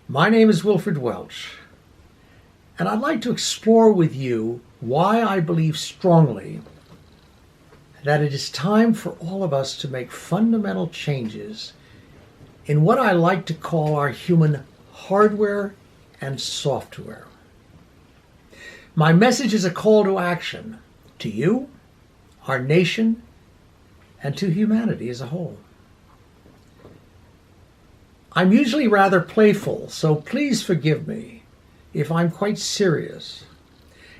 My name is Wilford Welch, and I'd like to explore with you why I believe strongly that it is time for all of us to make fundamental changes in what I like to call our human hardware and software. My message is a call to action to you, our nation, and to humanity as a whole. I'm usually rather playful, so please forgive me if I'm quite serious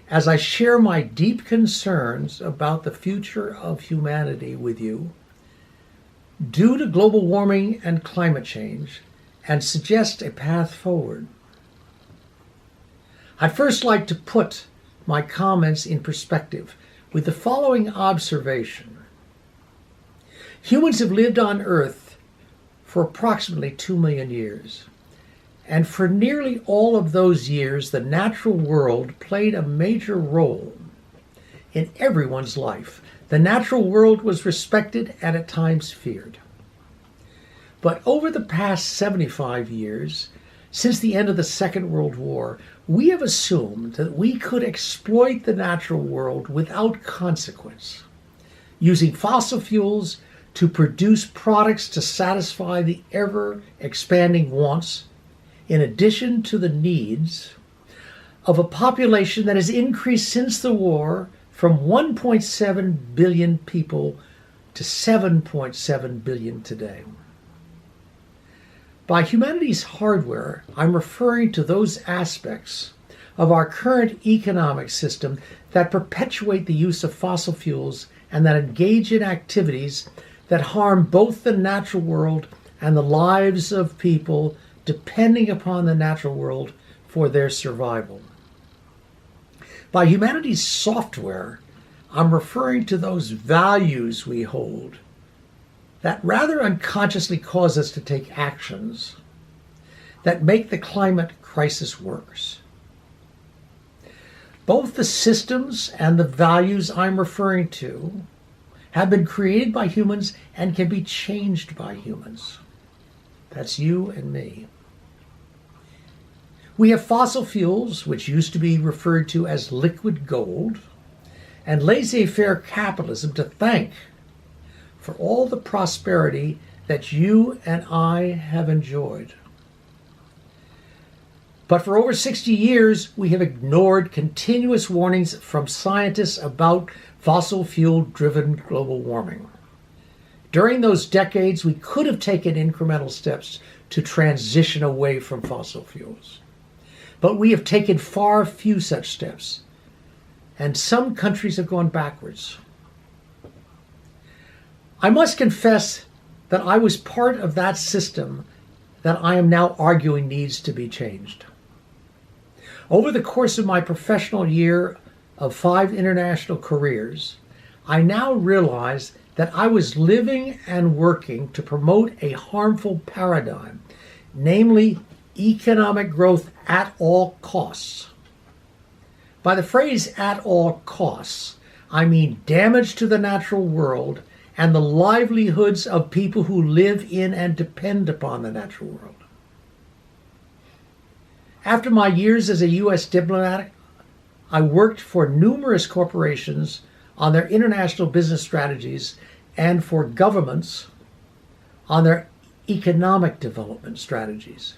as I share my deep concerns about the future of humanity with you due to global warming and climate change and suggest a path forward. I'd first like to put my comments in perspective with the following observation. Humans have lived on Earth for approximately 2 million years. And for nearly all of those years, the natural world played a major role in everyone's life. The natural world was respected and at times feared. But over the past 75 years, since the end of the Second World War, we have assumed that we could exploit the natural world without consequence, using fossil fuels to produce products to satisfy the ever-expanding wants, in addition to the needs of a population that has increased since the war from 1.7 billion people to 7.7 billion today. By humanity's hardware, I'm referring to those aspects of our current economic system that perpetuate the use of fossil fuels and that engage in activities that harm both the natural world and the lives of people depending upon the natural world for their survival. By humanity's software, I'm referring to those values we hold that rather unconsciously cause us to take actions that make the climate crisis worse. Both the systems and the values I'm referring to have been created by humans and can be changed by humans. That's you and me. We have fossil fuels, which used to be referred to as liquid gold, and laissez-faire capitalism to thank for all the prosperity that you and I have enjoyed. But for over 60 years, we have ignored continuous warnings from scientists about fossil fuel-driven global warming. During those decades, we could have taken incremental steps to transition away from fossil fuels. But we have taken far few such steps, and some countries have gone backwards. I must confess that I was part of that system that I am now arguing needs to be changed. Over the course of my professional year of 5 international careers, I now realize that I was living and working to promote a harmful paradigm, namely economic growth at all costs. By the phrase at all costs, I mean damage to the natural world and the livelihoods of people who live in and depend upon the natural world. After my years as a U.S. diplomat, I worked for numerous corporations on their international business strategies and for governments on their economic development strategies.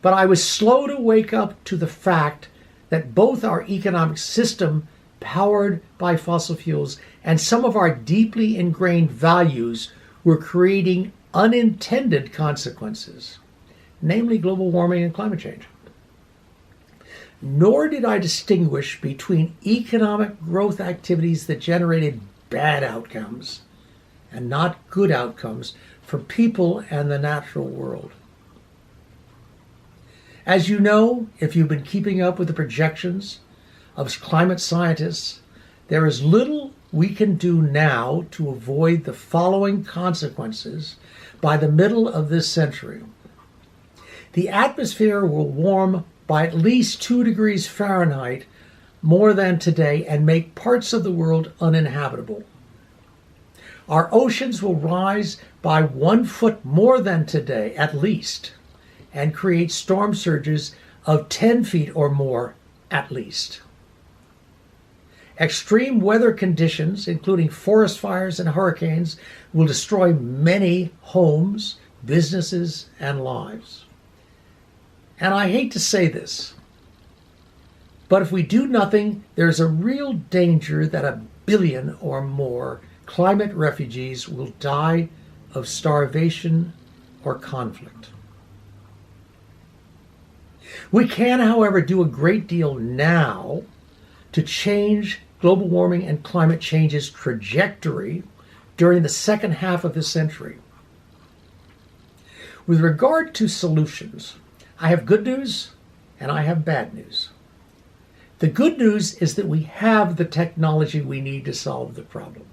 But I was slow to wake up to the fact that both our economic system, powered by fossil fuels, and some of our deeply ingrained values were creating unintended consequences, namely global warming and climate change. Nor did I distinguish between economic growth activities that generated bad outcomes and not good outcomes for people and the natural world. As you know, if you've been keeping up with the projections of climate scientists, there is little we can do now to avoid the following consequences by the middle of this century. The atmosphere will warm by at least 2 degrees Fahrenheit more than today and make parts of the world uninhabitable. Our oceans will rise by 1 foot more than today, at least, and create storm surges of 10 feet or more at least. Extreme weather conditions, including forest fires and hurricanes, will destroy many homes, businesses, and lives. And I hate to say this, but if we do nothing, there's a real danger that 1 billion or more climate refugees will die of starvation or conflict. We can, however, do a great deal now to change global warming and climate change's trajectory during the second half of this century. With regard to solutions, I have good news and I have bad news. The good news is that we have the technology we need to solve the problem.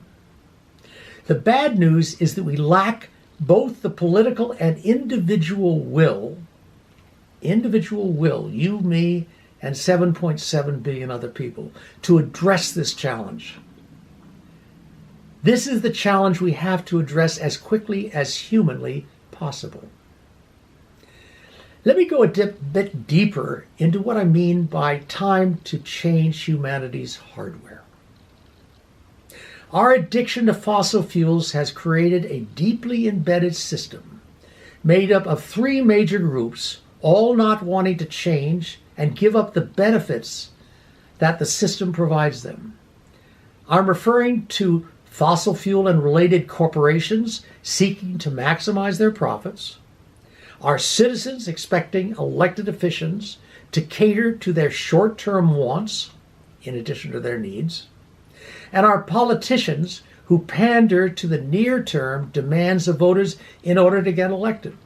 The bad news is that we lack both the political and individual will, you, me, and 7.7 billion other people, to address this challenge. This is the challenge we have to address as quickly as humanly possible. Let me go a bit deeper into what I mean by time to change humanity's hardware. Our addiction to fossil fuels has created a deeply embedded system made up of 3 major groups, all not wanting to change and give up the benefits that the system provides them. I'm referring to fossil fuel and related corporations seeking to maximize their profits, our citizens expecting elected officials to cater to their short-term wants in addition to their needs, and our politicians who pander to the near-term demands of voters in order to get elected.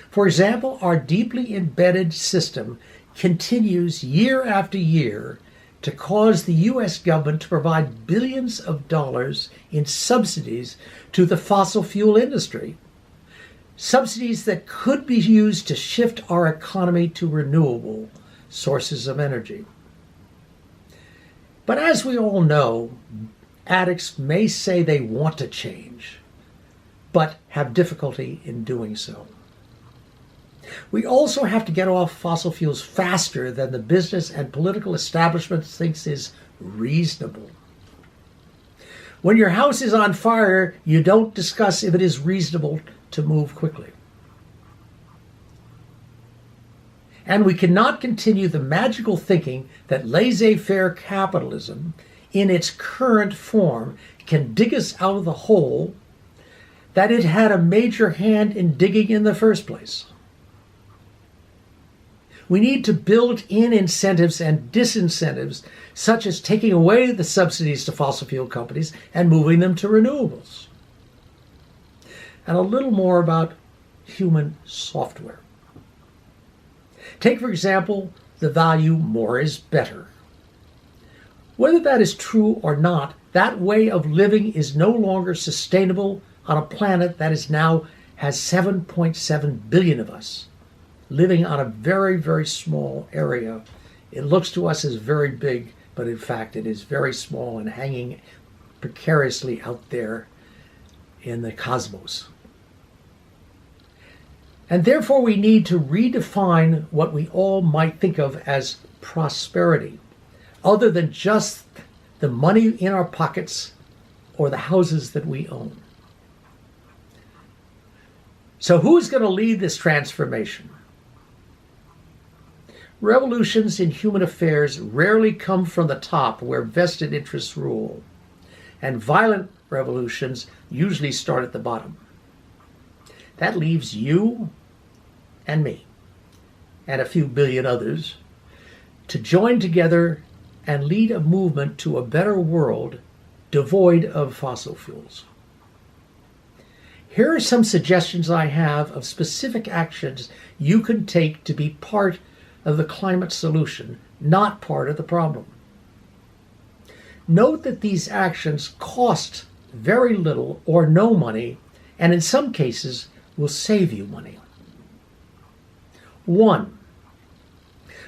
For example, our deeply embedded system continues year after year to cause the U.S. government to provide billions of dollars in subsidies to the fossil fuel industry, subsidies that could be used to shift our economy to renewable sources of energy. But as we all know, addicts may say they want to change, but have difficulty in doing so. We also have to get off fossil fuels faster than the business and political establishment thinks is reasonable. When your house is on fire, you don't discuss if it is reasonable to move quickly. And we cannot continue the magical thinking that laissez-faire capitalism in its current form can dig us out of the hole that it had a major hand in digging in the first place. We need to build in incentives and disincentives, such as taking away the subsidies to fossil fuel companies and moving them to renewables. And a little more about human software. Take, for example, the value more is better. Whether that is true or not, that way of living is no longer sustainable on a planet that is now has 7.7 billion of us, living on a very, very small area. It looks to us as very big, but in fact it is very small and hanging precariously out there in the cosmos. And therefore we need to redefine what we all might think of as prosperity, other than just the money in our pockets or the houses that we own. So who's going to lead this transformation? Revolutions in human affairs rarely come from the top where vested interests rule, and violent revolutions usually start at the bottom. That leaves you and me, and a few billion others, to join together and lead a movement to a better world devoid of fossil fuels. Here are some suggestions I have of specific actions you can take to be part of the climate solution, not part of the problem. Note that these actions cost very little or no money, and in some cases will save you money. 1.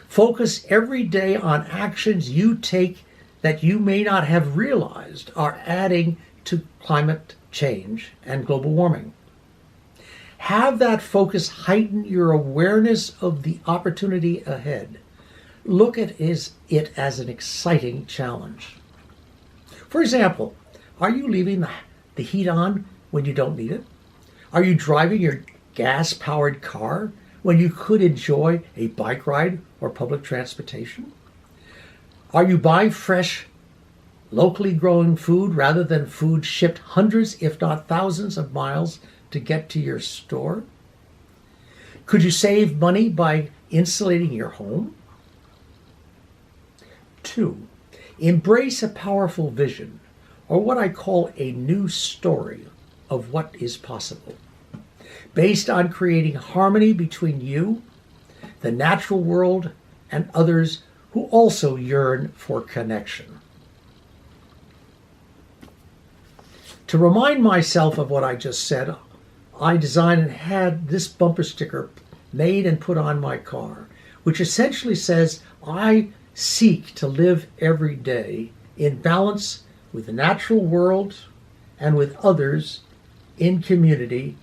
Focus every day on actions you take that you may not have realized are adding to climate change and global warming. Have that focus heighten your awareness of the opportunity ahead. Look at it as an exciting challenge. For example, are you leaving the heat on when you don't need it? Are you driving your gas-powered car when you could enjoy a bike ride or public transportation? Are you buying fresh, locally grown food rather than food shipped hundreds, if not thousands of miles to get to your store? Could you save money by insulating your home? 2, embrace a powerful vision, or what I call a new story of what is possible, based on creating harmony between you, the natural world, and others who also yearn for connection. To remind myself of what I just said, I designed and had this bumper sticker made and put on my car, which essentially says, I seek to live every day in balance with the natural world and with others in community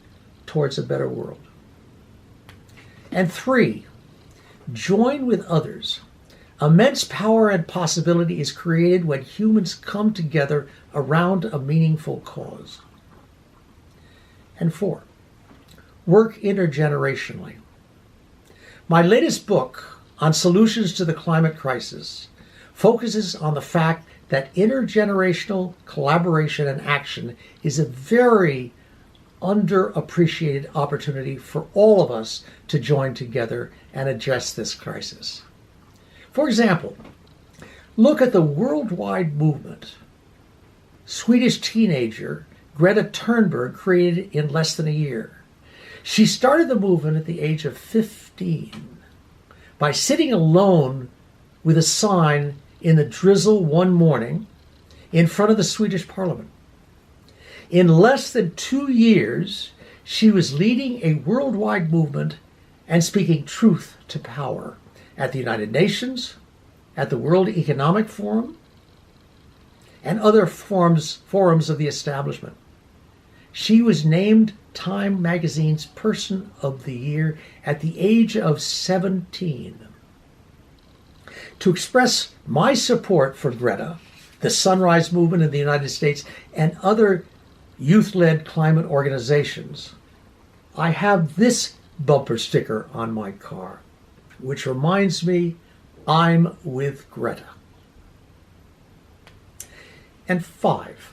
towards a better world. And 3, join with others. Immense power and possibility is created when humans come together around a meaningful cause. And 4, work intergenerationally. My latest book on solutions to the climate crisis focuses on the fact that intergenerational collaboration and action is a very underappreciated opportunity for all of us to join together and address this crisis. For example, look at the worldwide movement Swedish teenager Greta Thunberg created in less than a year. She started the movement at the age of 15 by sitting alone with a sign in the drizzle one morning in front of the Swedish parliament. In less than 2 years, she was leading a worldwide movement and speaking truth to power at the United Nations, at the World Economic Forum, and other forums of the establishment. She was named Time magazine's Person of the Year at the age of 17. To express my support for Greta, the Sunrise Movement in the United States, and other youth-led climate organizations, I have this bumper sticker on my car, which reminds me I'm with Greta. And 5,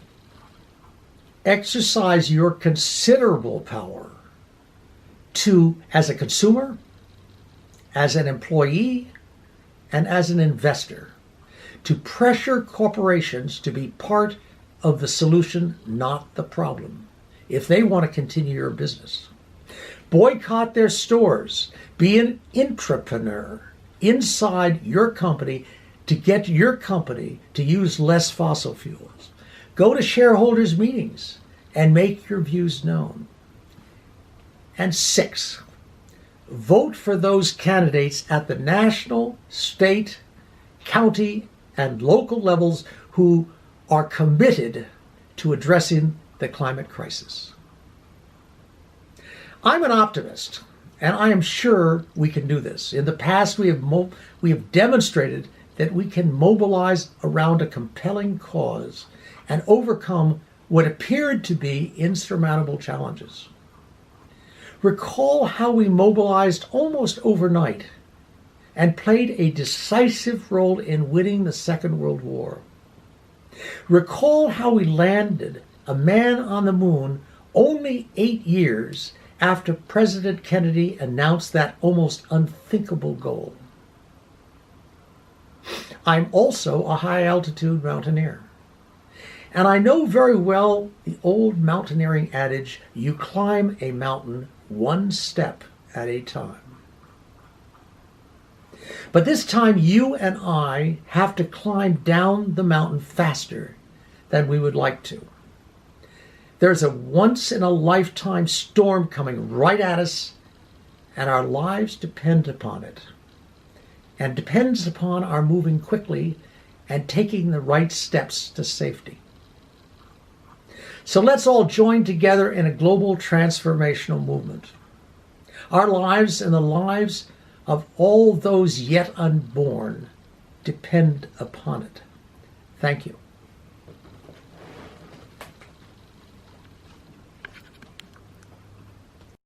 exercise your considerable power to, as a consumer, as an employee, and as an investor, to pressure corporations to be part of the solution, not the problem, if they want to continue your business. Boycott their stores. Be an intrapreneur inside your company to get your company to use less fossil fuels. Go to shareholders' meetings and make your views known. And 6, vote for those candidates at the national, state, county, and local levels who are committed to addressing the climate crisis. I'm an optimist, and I am sure we can do this. In the past, we have demonstrated that we can mobilize around a compelling cause and overcome what appeared to be insurmountable challenges. Recall how we mobilized almost overnight and played a decisive role in winning the Second World War. Recall how we landed a man on the moon only 8 years after President Kennedy announced that almost unthinkable goal. I'm also a high-altitude mountaineer, and I know very well the old mountaineering adage, you climb a mountain one step at a time. But this time you and I have to climb down the mountain faster than we would like to. There's a once-in-a-lifetime storm coming right at us, and our lives depend upon it, and depends upon our moving quickly and taking the right steps to safety. So let's all join together in a global transformational movement. Our lives and the lives of all those yet unborn depend upon it. Thank you.